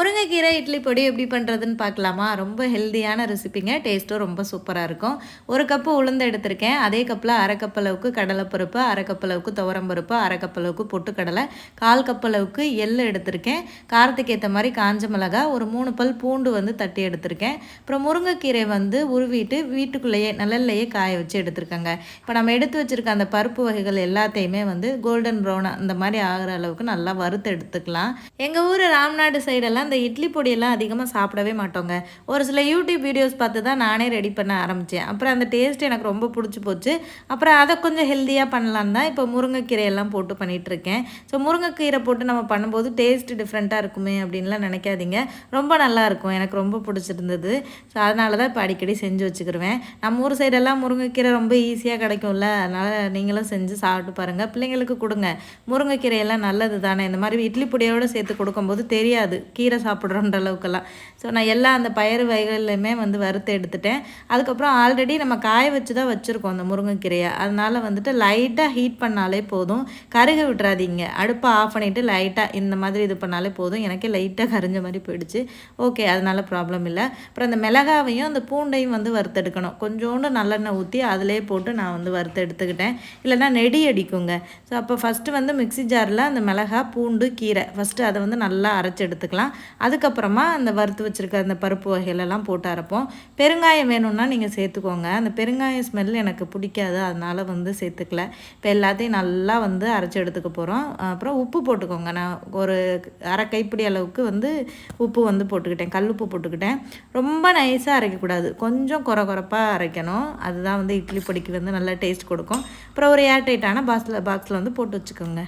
முருங்கைக்கீரை இட்லி பொடி எப்படி பண்ணுறதுன்னு பார்க்கலாமா? ரொம்ப ஹெல்தியான ரெசிபிங்க. டேஸ்ட்டும் ரொம்ப சூப்பராக இருக்கும். 1 கப்பு உளுந்து எடுத்திருக்கேன். அதே கப்பில் 1/2 கப் அளவுக்கு கடலைப்பருப்பு, 1/2 கப் அளவுக்கு துவரம்பருப்பு, 1/2 கப் அளவுக்கு பொட்டுக்கடலை, 1/4 கப் அளவுக்கு எள்ளு எடுத்திருக்கேன். காரத்துக்கு ஏற்ற மாதிரி காஞ்ச மிளகாய், ஒரு 3 பல் பூண்டு வந்து தட்டி எடுத்திருக்கேன். அப்புறம் முருங்கைக்கீரை வந்து உருவிட்டு வீட்டுக்குள்ளேயே நிழல்லையே காய வச்சு எடுத்திருக்கேங்க. இப்போ நம்ம எடுத்து வச்சுருக்க அந்த பருப்பு வகைகள் எல்லாத்தையுமே வந்து கோல்டன் ப்ரௌன் அந்த மாதிரி ஆகிற அளவுக்கு நல்லா வறுத்து எடுத்துக்கலாம். எங்கள் ஊர் ராம்நாடு சைடெல்லாம் இந்த இட்லி பொடியெல்லாம் அதிகமாக சாப்பிடவே மாட்டோங்க. ஒரு சில யூடியூப் வீடியோஸ் பார்த்து தான் நானே ரெடி பண்ண ஆரம்பித்தேன். அப்புறம் அந்த டேஸ்ட் எனக்கு ரொம்ப பிடிச்சி போச்சு. அப்புறம் அதை கொஞ்சம் ஹெல்த்தியாக பண்ணலான்னு தான் இப்போ முருங்கைக்கீரையெல்லாம் போட்டு பண்ணிகிட்ருக்கேன். ஸோ முருங்கைக்கீரை போட்டு நம்ம பண்ணும்போது டேஸ்ட் டிஃப்ரெண்ட்டாக இருக்குமே அப்படின்லாம் நினைக்காதீங்க. ரொம்ப நல்லாயிருக்கும். எனக்கு ரொம்ப பிடிச்சிருந்தது. ஸோ அதனால தான் இப்போ அடிக்கடி செஞ்சு வச்சுக்கிருவேன். நம்ம ஊர் சைடெல்லாம் முருங்கைக்கீரை ரொம்ப ஈஸியாக கிடைக்கும்ல. அதனால் நீங்களும் செஞ்சு சாப்பிட்டு பாருங்கள். பிள்ளைங்களுக்கு கொடுங்க. முருங்கைக்கீரையெல்லாம் நல்லது தானே. இந்த மாதிரி இட்லி பொடியோடு சேர்த்து கொடுக்கும்போது தெரியாது கீரை சாப்பிட்றோன்ற அளவுக்கெல்லாம். ஸோ நான் எல்லா அந்த பயறு வகைகள்லையுமே வந்து வறுத்து எடுத்துட்டேன். அதுக்கப்புறம் ஆல்ரெடி நம்ம காய வச்சு தான் வச்சுருக்கோம் அந்த முருங்கைக்கீரையை. அதனால் வந்துட்டு லைட்டாக ஹீட் பண்ணாலே போதும். கருக விட்டுறாதீங்க. அடுப்பை ஆஃப் பண்ணிவிட்டு லைட்டாக இந்த மாதிரி இது பண்ணாலே போதும். எனக்கே லைட்டாக கரிஞ்ச மாதிரி போயிடுச்சு. ஓகே, அதனால் ப்ராப்ளம் இல்லை. அப்புறம் அந்த மிளகாவையும் அந்த பூண்டையும் வந்து வறுத்தெடுக்கணும். கொஞ்சோண்டு நல்லெண்ணெய் ஊற்றி அதிலே போட்டு நான் வந்து வறுத்து எடுத்துக்கிட்டேன். இல்லைன்னா நெடி அடிக்குங்க. ஸோ அப்போ ஃபஸ்ட்டு வந்து மிக்ஸி ஜாரில் அந்த மிளகாய், பூண்டு, கீரை ஃபஸ்ட்டு அதை வந்து நல்லா அரைச்சி எடுத்துக்கலாம். அதுக்கப்புறமா அந்த வறுத்து வச்சுருக்க அந்த பருப்பு வகைகளெல்லாம் போட்டு அரைப்போம். பெருங்காயம் வேணும்னா நீங்கள் சேர்த்துக்கோங்க. அந்த பெருங்காய ஸ்மெல் எனக்கு பிடிக்காது, அதனால் வந்து சேர்த்துக்கல. இப்போ எல்லாத்தையும் நல்லா வந்து அரைச்சி எடுத்துக்க போகிறோம். அப்புறம் உப்பு போட்டுக்கோங்க. நான் ஒரு அரை கைப்பிடி அளவுக்கு வந்து உப்பு வந்து போட்டுக்கிட்டேன். கல் உப்பு போட்டுக்கிட்டேன். ரொம்ப நைஸாக அரைக்கக்கூடாது, கொஞ்சம் கொரகொரப்பாக அரைக்கணும். அதுதான் வந்து இட்லி பொடிக்கு வந்து நல்லா டேஸ்ட் கொடுக்கும். அப்புறம் ஒரு ஏர்டைட்டான பாக்ஸில் வந்து போட்டு வச்சுக்கோங்க.